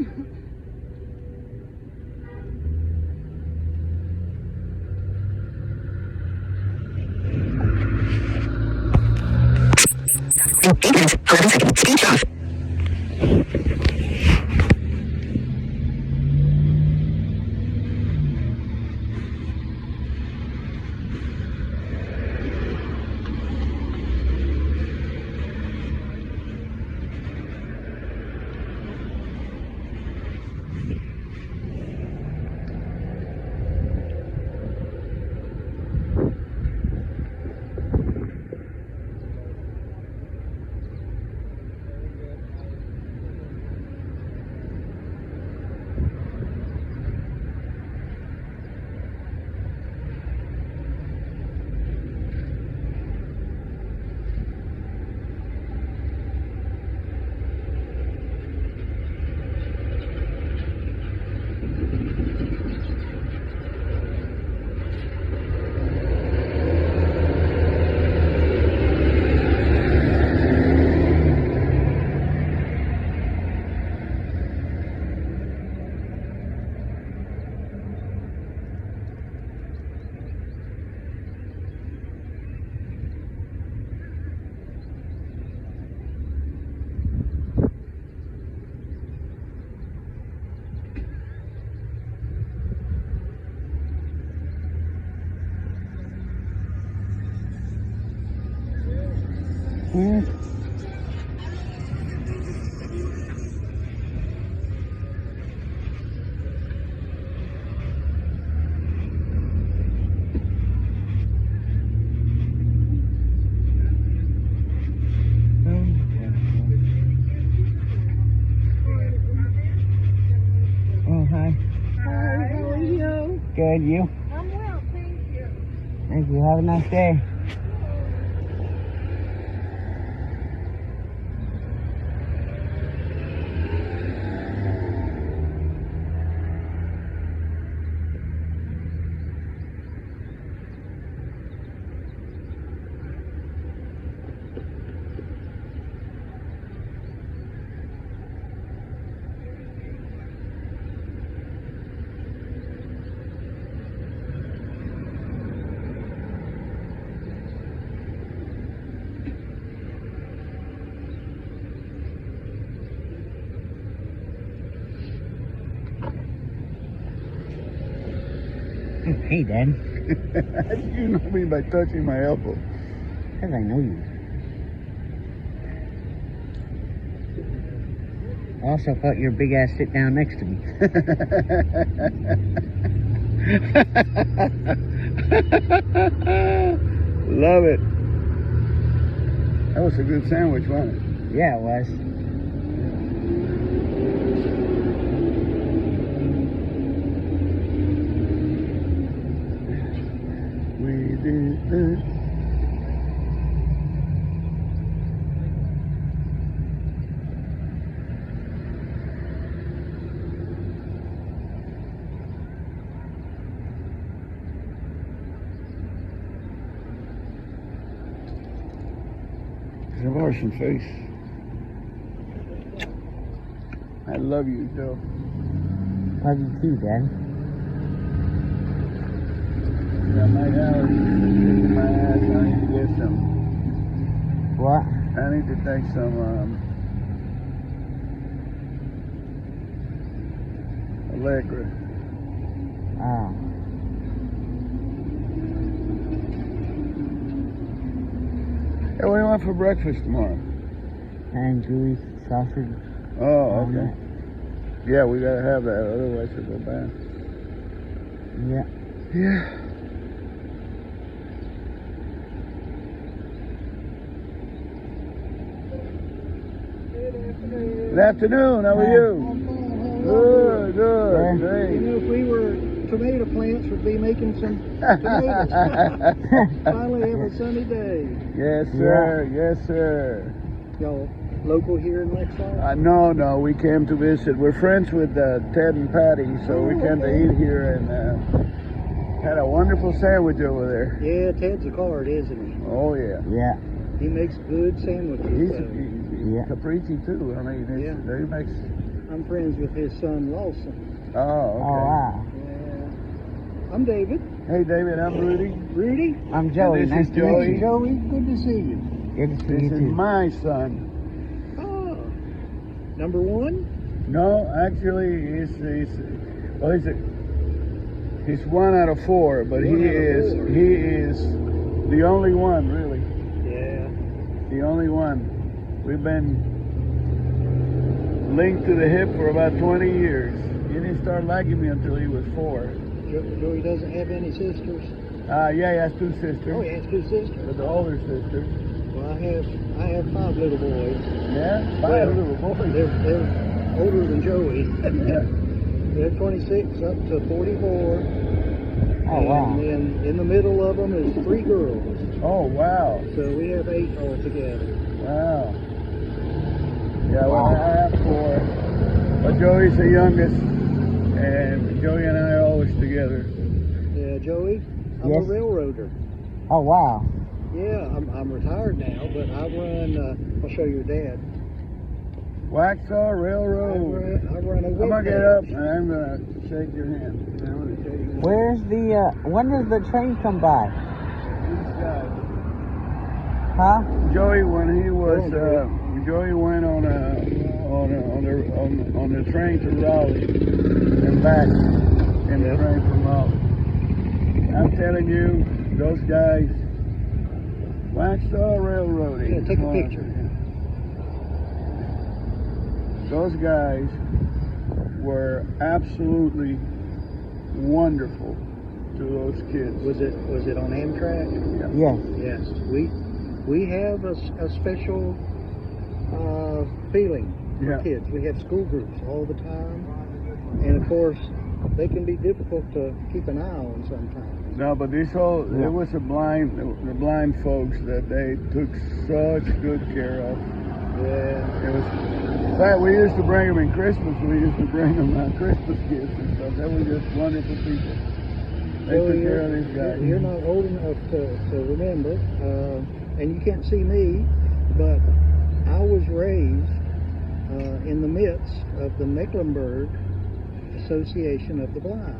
Oh, hi. Hi, how are you? Good, you? I'm well, thank you. Thank you. Have a nice day. Hey, Dad. How do you know me by touching my elbow? Because I know you. I also felt your big ass sit down next to me. Love it. That was a good sandwich, wasn't it? Yeah, it was. We did it. Wash some face. I love you, Joe. Love you too, Dad. Yeah, my house is my ass. I need to get some. What? I need to take some Allegra. Oh. Hey, what do you want for breakfast tomorrow? And gooey sausage. Oh, okay. Yeah, we gotta have that, otherwise it'll go bad. Yeah. Yeah. Good afternoon. How are you? Good, good, great. You know, if we were tomato plants, we'd be making some tomatoes. Finally have a sunny day. Yes, sir. Yes, sir. Y'all local here in Waxhaw? No, we came to visit. We're friends with Ted and Patty, so we came to eat here and had a wonderful sandwich over there. Yeah, Ted's a card, isn't he? Oh, yeah. Yeah. He makes good sandwiches. He's Yeah. caprese, too. I mean, Yeah. he makes I'm friends with his son Lawson. Oh, okay. Oh, wow. Yeah. I'm David. Hey, David, I'm Rudy. Rudy. I'm Joey. this Nice is to meet Joey. you. Joey, good to see you. Good to see This you is too. my son. Oh, number one. No, actually, he's 1 out of 4, but he One out of is 4. the only one, really, Yeah. the only one. We've been linked to the hip for about 20 years. He didn't start liking me until he was 4. Joey doesn't have any sisters. Yeah, he has 2 sisters, Oh, he has 2 sisters. but the older sister. Well, I have 5 little boys. Yeah, 5 Well, little boys. They're older than Joey. Yeah. They're 26 up to 44. Oh, wow. And then in the middle of them is 3 girls. Oh, wow. So we have 8 altogether. Wow. Yeah, well, I have 4. But Joey's the youngest, and Joey and I are always together. Yeah, Joey, I'm Yes. a railroader. Oh, wow. Yeah, I'm retired now, but I run, I'll show your dad. Waxhaw I Railroad. run a I'm gonna get up and I'm gonna shake your hand. I'm going to show you. Where's the, when does the train come by? These guys. Huh? Joey, when he was, Oh, Joey went on the train to Raleigh and back in the Yeah. train from Raleigh. I'm telling you, those guys, Waxhaw Railroading. Yeah, take a picture. Those guys were absolutely wonderful to those kids. Was it on Amtrak? Yes. Yes. We have a special feeling for Yeah. kids. We have school groups all the time, and of course, they can be difficult to keep an eye on sometimes. No, but it was the blind folks that they took such good care of. Yeah. It was, in fact, we used to bring them in Christmas. We used to bring them Christmas gifts and stuff. They were just wonderful people. They Joey, took care of these guys. You're not old enough to remember, and you can't see me, but I was raised in the midst of the Mecklenburg Association of the Blind.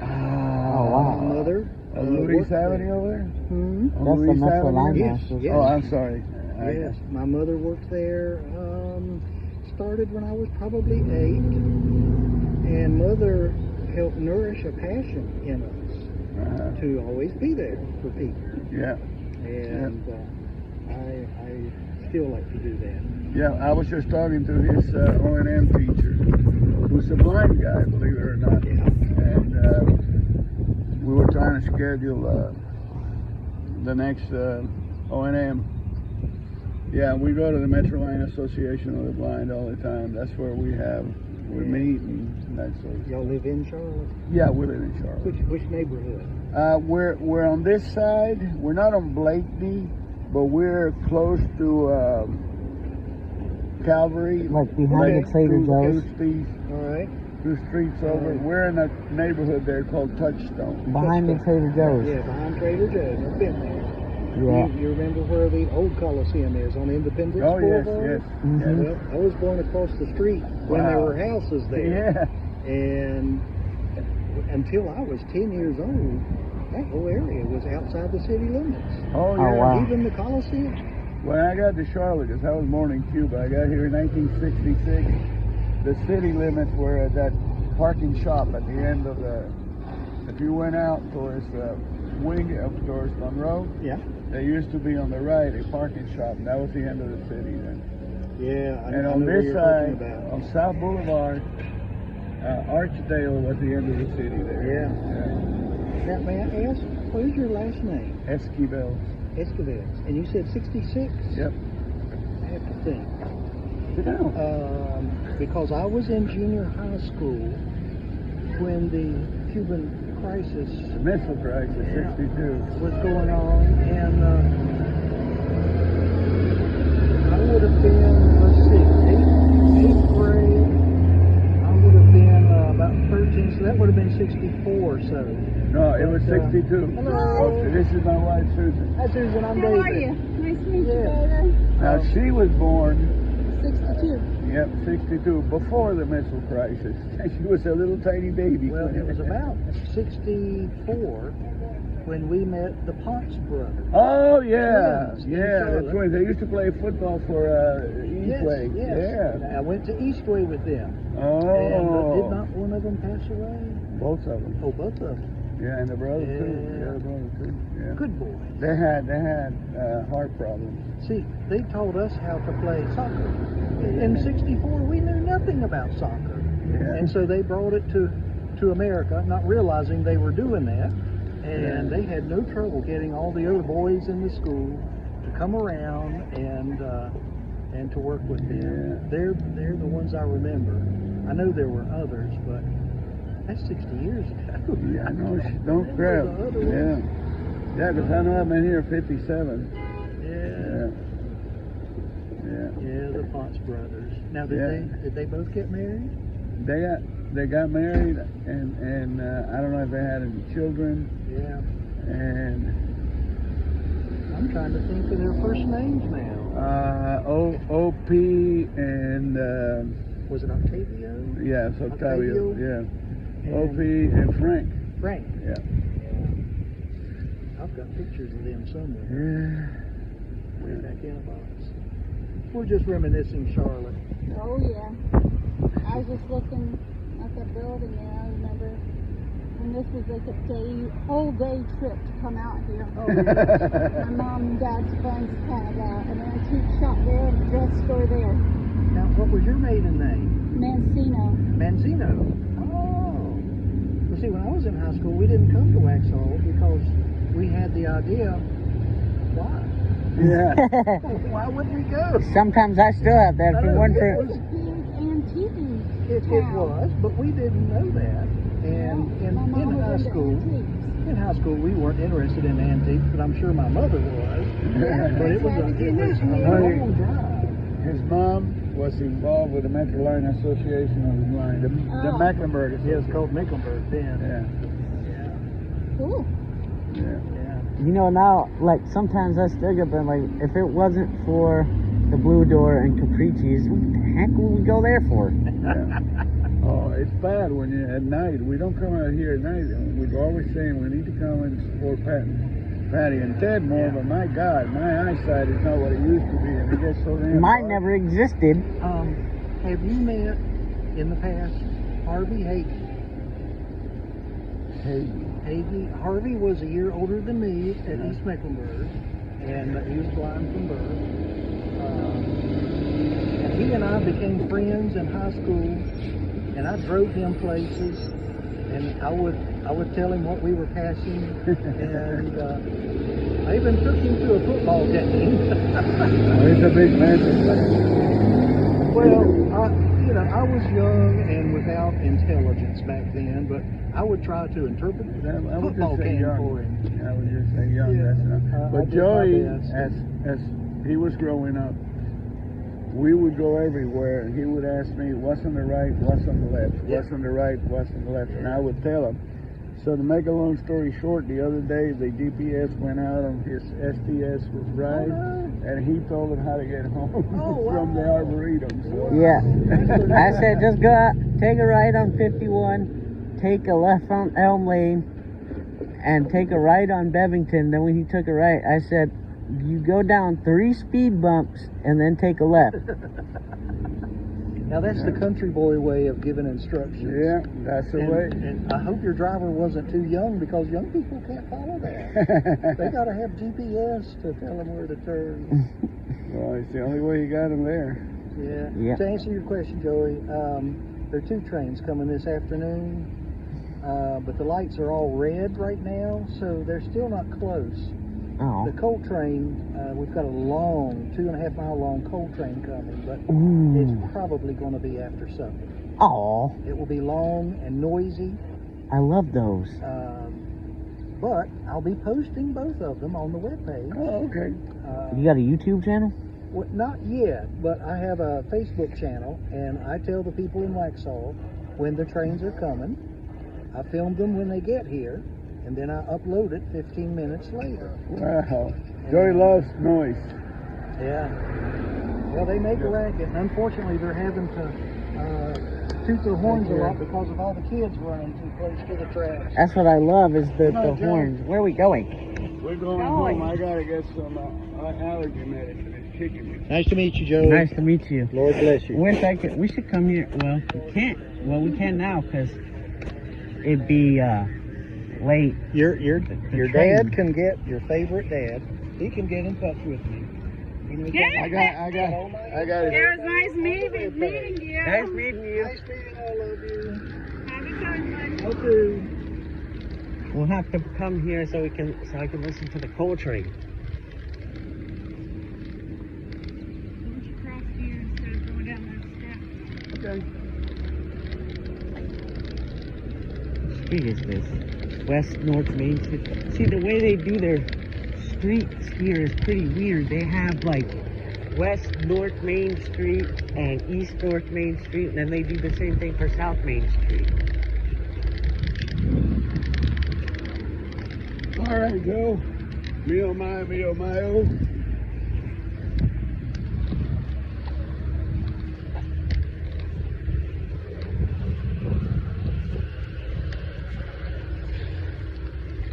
Oh, My wow. mother. Louis worked there. Avenue over there? Hmm? On That's the Louis Metro Avenue? Line Yes, Masters. yes. Oh, I'm sorry. Yes, my mother worked there. Started when I was probably 8, and Mother helped nourish a passion in us to always be there for people. Yeah. And I still like to do that. Yeah, I was just talking to his O&M teacher, who's a blind guy, believe it or not. Yeah. And we were trying to schedule the next O&M. Yeah, we go to the Metro Line Association of the Blind all the time. That's where we meet and that sort of. Y'all live in Charlotte? Yeah, we live in Charlotte. Which neighborhood? We're on this side. We're not on Blakeney, but we're close to Calvary. Like behind the Trader Joe's? All right. 2 streets over. We're in a neighborhood there called Touchstone. Behind the Trader Joe's. Yeah, behind Trader Joe's. I've been there. Yeah. You remember where the old Coliseum is on Independence Oh yes, Boulevard? yes. Mhm. Well, I was born across the street when there Wow. were houses there. Yeah. And until I was 10 years old, that whole area was outside the city limits. Oh yeah. Oh, wow. Even the Coliseum. When I got to Charlotte, because I was born in Cuba, I got here in 1966. The city limits were at that parking shop at the end of if you went out towards wing up towards Monroe, Yeah. there used to be on the right a parking shop, and that was the end of the city then. Yeah, I And know on what this you're side, talking about. on South Boulevard, Archdale was the end of the city there. Now, may I ask, what is your last name? Esquivel. Esquivel. And you said 66? Yep. I have to think. Sit down. Because I was in junior high school when the Cuban crisis The missile crisis, 62. was going on, and I would have been, let's see, eighth grade. I would have been about 13, so that would have been 64. So. No, it was But, 62. hello. Okay, this is my wife, Susan. Hi, Susan. I'm How David. are you? Nice to meet you, Yeah. baby. Now, she was born, 62. Yep, 62, before the missile crisis. She was a little tiny baby. Well, it was about 64 when we met the Ponce brothers. Oh, yeah, Twins in yeah, the Charlotte. twins. They used to play football for Eastway. Yes. Yeah. I went to Eastway with them. Oh. And did not one of them pass away? Both of them. Oh, both of them. Yeah, and the brother too. Yeah. Yeah, the brother too. Yeah. Good boy. They had heart problems. See, they taught us how to play soccer. In '64, we knew nothing about soccer. Yeah. And so they brought it to America, not realizing they were doing that. And they had no trouble getting all the other boys in the school to come around and to work with them. Yeah. They're the ones I remember. I know there were others, but that's 60 years ago. Yeah, no, don't grab. Yeah. Yeah, because I know I've been here 57. Yeah. Yeah. Yeah, the Ponce brothers. Now, did they both get married? They got married, and I don't know if they had any children. Yeah. And I'm trying to think of their first names now. OP and Was it Octavio? yeah, it's Octavio. Yeah. And OP and Frank. Frank. Yeah. I've got pictures of them somewhere. Yeah. Way back in a box. We're just reminiscing Charlotte. Oh yeah. I was just looking at the building there. I remember when this was like a whole day trip to come out here. Oh, My mom and dad's friends had an antique shop there and a drugstore there. Now, what was your maiden name? Mancino. Manzino. Oh. Well, see, when I was in high school, we didn't come to Waxhaw because we had the idea, why? Yeah. Why would we go? Sometimes I still have that. If it weren't for It was a big antique It was, but we didn't know that. And in high school, we weren't interested in antiques, but I'm sure my mother was. But it was a long drive. His mom was involved with the Metro Line Association of the Blind, the Mecklenburg. Yeah, it's called Mecklenburg then. Yeah. Cool. Yeah. you know, now, like, sometimes I still get been like, if it wasn't for the Blue Door and Capricci's, what the heck would we go there for? Yeah. Oh, it's bad when you at night. We don't come out here at night. We're always saying we need to come and support Patty and Ted more, but my God, my eyesight is not what it used to be, and it gets so damn Mine dark. never existed. Have you met in the past Harvey Hagee? Harvey was a year older than me at East Mecklenburg, and he was blind from birth. And he and I became friends in high school, and I drove him places, and I would tell him what we were passing, and I even took him to a football game. Oh, he's a big Manchester fan. Well, I was young and without intelligence back then, but I would try to interpret I would football just say game young. for him. I would just say young. Yeah. That's enough. I But did my Joey, best. as he was growing up, we would go everywhere, and he would ask me, "What's on the right? What's on the left? Yeah. What's on the right? What's on the left?" And I would tell him. So to make a long story short, the other day the GPS went out on his STS ride, and he told him how to get home from the Arboretum. So. Yeah. I said, just go out, take a right on 51, take a left on Elm Lane, and take a right on Bevington. Then when he took a right, I said, you go down 3 speed bumps and then take a left. Now that's the country boy way of giving instructions. Yeah, that's the way. And I hope your driver wasn't too young, because young people can't follow that. They got to have GPS to tell them where to turn. Well, it's the only way you got him there. Yeah. To answer your question, Joey, there are 2 trains coming this afternoon, but the lights are all red right now, so they're still not close. Oh. The coal train, we've got a long, 2.5 mile long coal train coming, but Ooh. it's probably going to be after supper. Oh, It will be long and noisy, I love those. but I'll be posting both of them on the webpage. Oh, okay. You got a YouTube channel? Well, not yet, but I have a Facebook channel, and I tell the people in Waxhaw when the trains are coming. I film them when they get here, and then I upload it 15 minutes later. Wow. Joey loves noise. Yeah. Well, they make a racket, and unfortunately, they're having to toot their horns a lot because of all the kids running too close to the tracks. That's what I love is the Come on, John. horns. Where are we going? We're going home. I gotta get some allergy medicine. It's kicking me. Nice to meet you, Joe. Nice to meet you. Lord bless you. Wish I could. We should come here. Well, we can't. Well, we can now because it'd be late. Your train. dad can get your favorite dad. He can get in touch with me. I got it. It was nice meeting you. Nice meeting you. Nice meeting all of you. Have a good one. Okay. We'll have to come here so I can listen to the coal train. We should cross here instead of going down those steps. Okay. What street is this? West North Main Street. See, the way they do their streets here is pretty weird. They have like West North Main Street and East North Main Street, and then they do the same thing for South Main Street. All right, Joe. Me oh my, oh.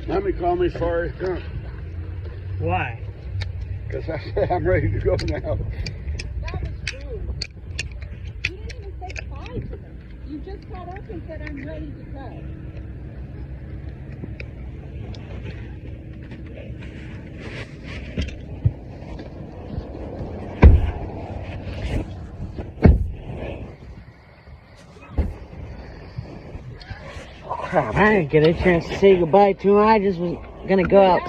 Let me call me Forrest Gump. Why? Because I said I'm ready to go now. That was rude. You didn't even say bye to them. You just got up and said, I'm ready to go. Crap, I didn't get a chance to say goodbye to him. I just was gonna go out.